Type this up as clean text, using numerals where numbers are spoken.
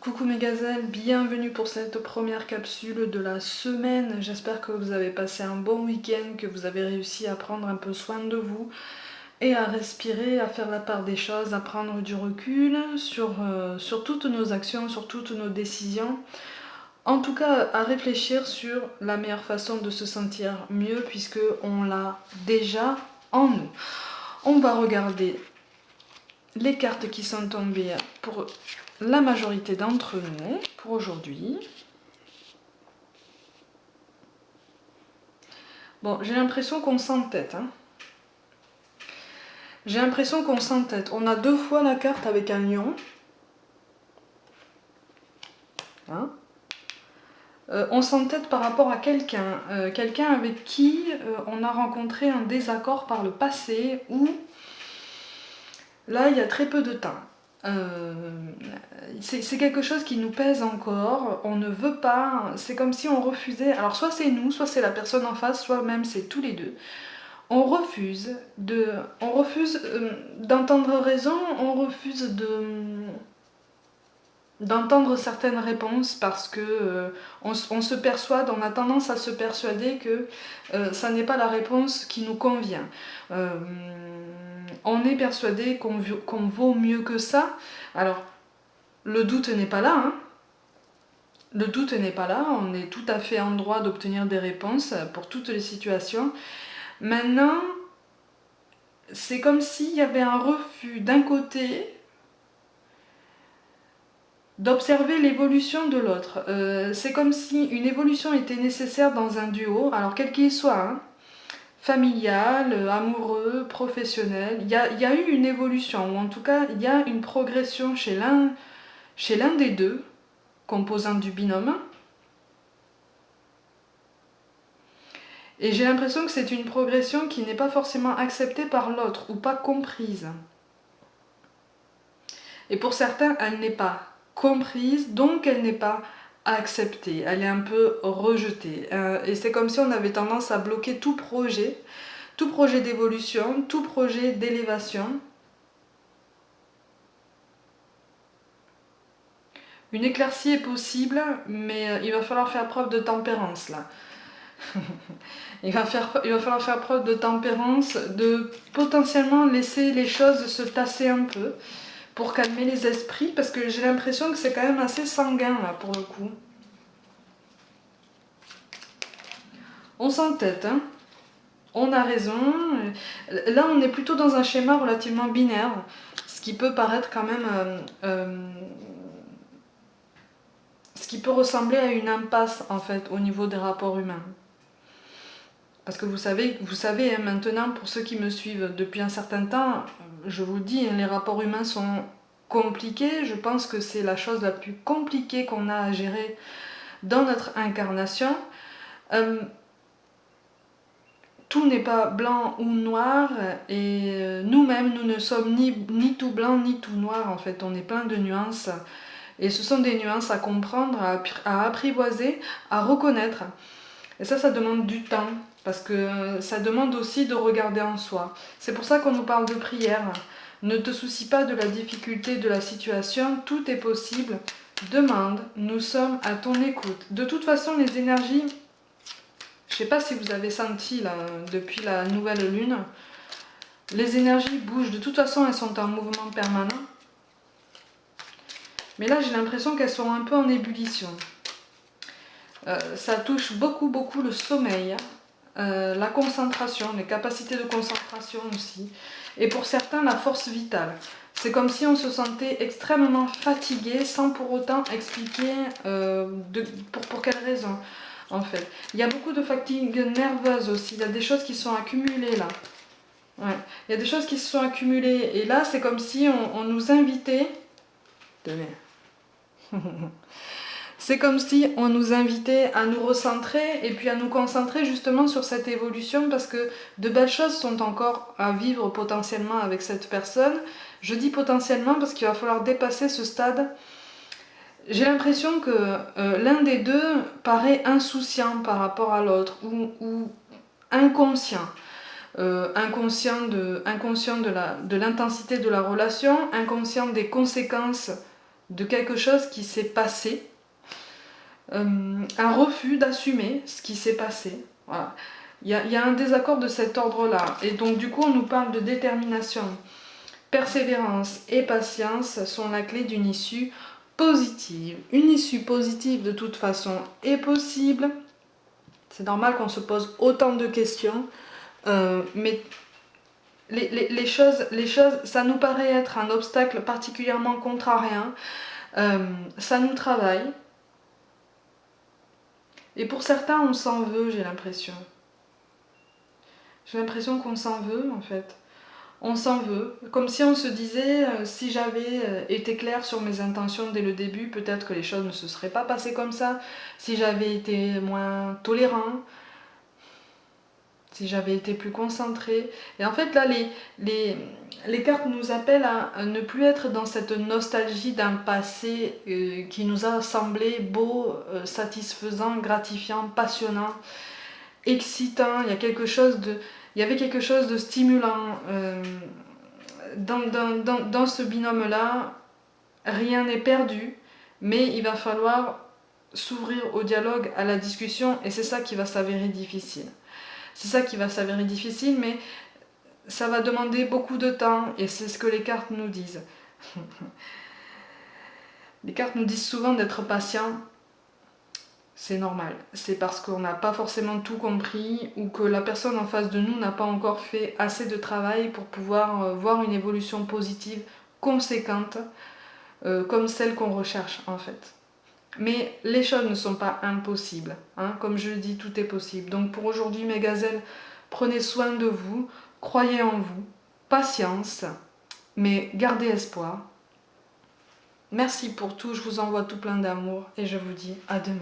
Coucou mes gazelles, bienvenue pour cette première capsule de la semaine. J'espère que vous avez passé un bon week-end, que vous avez réussi à prendre un peu soin de vous et à respirer, à faire la part des choses, à prendre du recul sur toutes nos actions, sur toutes nos décisions. En tout cas, à réfléchir sur la meilleure façon de se sentir mieux puisque on l'a déjà en nous. On va regarder les cartes qui sont tombées pour la majorité d'entre nous pour aujourd'hui. Bon, j'ai l'impression qu'on s'entête. J'ai l'impression qu'on s'entête. On a deux fois la carte avec un lion. Hein, on s'entête par rapport à quelqu'un. Quelqu'un avec qui on a rencontré un désaccord par le passé ou là, il y a très peu de temps. C'est quelque chose qui nous pèse encore, on ne veut pas, c'est comme si on refusait, alors soit c'est nous, soit c'est la personne en face, soit même c'est tous les deux. On refuse d'entendre raison, on refuse d'entendre certaines réponses parce que on se persuade, on a tendance à se persuader que ça n'est pas la réponse qui nous convient. On est persuadé qu'on vaut mieux que ça. Alors, le doute n'est pas là, hein. Le doute n'est pas là, on est tout à fait en droit d'obtenir des réponses pour toutes les situations. Maintenant, c'est comme s'il y avait un refus d'un côté d'observer l'évolution de l'autre. C'est comme si une évolution était nécessaire dans un duo, alors quel qu'il soit, hein, familial, amoureux, professionnel. Il y a eu une évolution, ou en tout cas, il y a une progression chez l'un des deux composants du binôme. Et j'ai l'impression que c'est une progression qui n'est pas forcément acceptée par l'autre ou pas comprise. Et pour certains, elle n'est pas comprise, donc elle n'est pas acceptée, elle est un peu rejetée. Et c'est comme si on avait tendance à bloquer tout projet d'évolution, tout projet d'élévation. Une éclaircie est possible, mais il va falloir faire preuve de tempérance là. Il va falloir faire preuve de tempérance, de potentiellement laisser les choses se tasser un peu pour calmer les esprits, parce que j'ai l'impression que c'est quand même assez sanguin là pour le coup. On s'entête, hein. On a raison. Là, on est plutôt dans un schéma relativement binaire, ce qui peut paraître quand même... ce qui peut ressembler à une impasse en fait au niveau des rapports humains. Parce que vous savez hein, maintenant, pour ceux qui me suivent depuis un certain temps, je vous le dis, les rapports humains sont compliqués. Je pense que c'est la chose la plus compliquée qu'on a à gérer dans notre incarnation. Tout n'est pas blanc ou noir, et nous-mêmes, nous ne sommes ni tout blanc ni tout noir, en fait. On est plein de nuances. Et ce sont des nuances à comprendre, à apprivoiser, à reconnaître. Et ça demande du temps. Parce que ça demande aussi de regarder en soi. C'est pour ça qu'on nous parle de prière. Ne te soucie pas de la difficulté de la situation, tout est possible. Demande, nous sommes à ton écoute. De toute façon, les énergies, je ne sais pas si vous avez senti là, depuis la nouvelle lune, les énergies bougent. De toute façon, elles sont en mouvement permanent. Mais là, j'ai l'impression qu'elles sont un peu en ébullition. Ça touche beaucoup le sommeil. La concentration, les capacités de concentration aussi, et pour certains la force vitale. C'est comme si on se sentait extrêmement fatigué sans pour autant expliquer pour quelle raison en fait. Il y a beaucoup de fatigue nerveuse aussi, il y a des choses qui sont accumulées là. Ouais. Il y a des choses qui se sont accumulées et là c'est comme si on nous invitait... C'est comme si on nous invitait à nous recentrer et puis à nous concentrer justement sur cette évolution parce que de belles choses sont encore à vivre potentiellement avec cette personne. Je dis potentiellement parce qu'il va falloir dépasser ce stade. J'ai l'impression que l'un des deux paraît insouciant par rapport à l'autre ou inconscient. Inconscient de l'intensité de la relation, inconscient des conséquences de quelque chose qui s'est passé, un refus d'assumer ce qui s'est passé. Voilà. Il y a un désaccord de cet ordre-là. Et donc du coup, on nous parle de détermination. Persévérance et patience sont la clé d'une issue positive. Une issue positive, de toute façon, est possible. C'est normal qu'on se pose autant de questions. Mais les choses, ça nous paraît être un obstacle particulièrement contrariant. Ça nous travaille. Et pour certains, on s'en veut, j'ai l'impression. J'ai l'impression qu'on s'en veut, en fait. On s'en veut. Comme si on se disait, si j'avais été claire sur mes intentions dès le début, peut-être que les choses ne se seraient pas passées comme ça. Si j'avais été moins tolérant, si j'avais été plus concentrée. Et en fait, là, les cartes nous appellent à ne plus être dans cette nostalgie d'un passé qui nous a semblé beau, satisfaisant, gratifiant, passionnant, excitant. Il y avait quelque chose de stimulant. Dans ce binôme-là, rien n'est perdu, mais il va falloir s'ouvrir au dialogue, à la discussion, et c'est ça qui va s'avérer difficile. C'est ça qui va s'avérer difficile, mais ça va demander beaucoup de temps, et c'est ce que les cartes nous disent. Les cartes nous disent souvent d'être patient. C'est normal. C'est parce qu'on n'a pas forcément tout compris ou que la personne en face de nous n'a pas encore fait assez de travail pour pouvoir voir une évolution positive conséquente comme celle qu'on recherche en fait. Mais les choses ne sont pas impossibles. Hein. Comme je le dis, tout est possible. Donc pour aujourd'hui, mes gazelles, prenez soin de vous, croyez en vous, patience, mais gardez espoir. Merci pour tout, je vous envoie tout plein d'amour et je vous dis à demain.